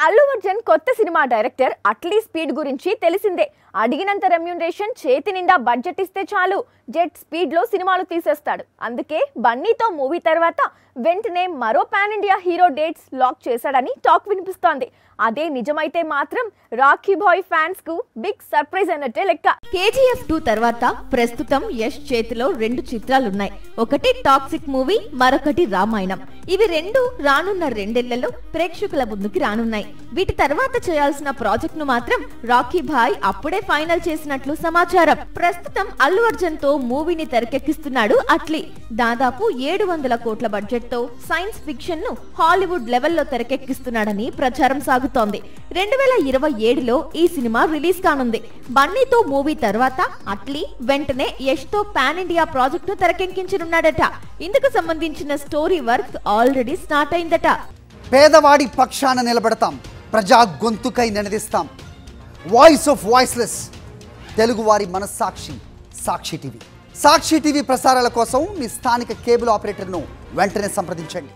అల్లు అర్జున్ కొత్త cinema director Atlee speed గురించి తెలిసిందే. అడిగినంత రెమ్యూనరేషన్ చేతి నిండా బడ్జెట్ ఇస్తే చాలు జెట్ స్పీడ్ లో సినిమాలు తీసేస్తాడు. అందుకే బన్నీతో మూవీ తర్వాత వెంటనే మరో pan India hero dates lock చేశాడని టాక్ వినిపిస్తోంది. అదే నిజమైతే మాత్రం రాఖీ బాయ్ ఫ్యాన్స్ కు బిగ్ సర్ప్రైజ్ అన్నట్టే లెక్క. KGF 2 తర్వాత ప్రస్తుతం యష్ చేతిలో 2 చిత్రాలున్నాయి. ఒకటి టాక్సిక్ మూవీ, మరొకటి రామాయణం. ఇవి రెండు రానున్న 2 ఏళ్లలో ప్రేక్షకుల ముందుకి రానున్నాయి. వీటి తర్వాత చేయాల్సిన ప్రాజెక్ట్ ను మాత్రం రాఖీ బాయ్ అప్పుడే ఫైనల్ చేసినట్లు సమాచారం. ప్రస్తుతం అల్లు అర్జున్ తో మూవీని తెరకెక్కిస్తున్నాడు అట్లీ. దాదాపు 700 కోట్ల బడ్జెట్ తో సైన్స్ ఫిక్షన్ ను హాలీవుడ్ లెవెల్లో తెరకెక్కిస్తున్నాడని ప్రచారం సాగుతోంది. 2027లో ఈ సినిమా రిలీజ్ కానుంది. బన్నీతో మూవీ తర్వాత అట్లీ వెంటనే యష్ తో పాన్ ఇండియా ప్రాజెక్ట్ ను తెరకెక్కించనున్నాడట. ఇందుకు సంబంధించిన స్టోరీ వర్క్ ఆల్రెడీ స్టార్ట్ అయిందట. పేదవాడి పక్షాన నిలబడతాం, ప్రజా గొంతుకై నినదిస్తాం. వాయిస్ ఆఫ్ వాయిస్లెస్, తెలుగువారి మనస్సాక్షి సాక్షి టీవీ. సాక్షి టీవీ ప్రసారాల కోసం మీ స్థానిక కేబుల్ ఆపరేటర్ను వెంటనే సంప్రదించండి.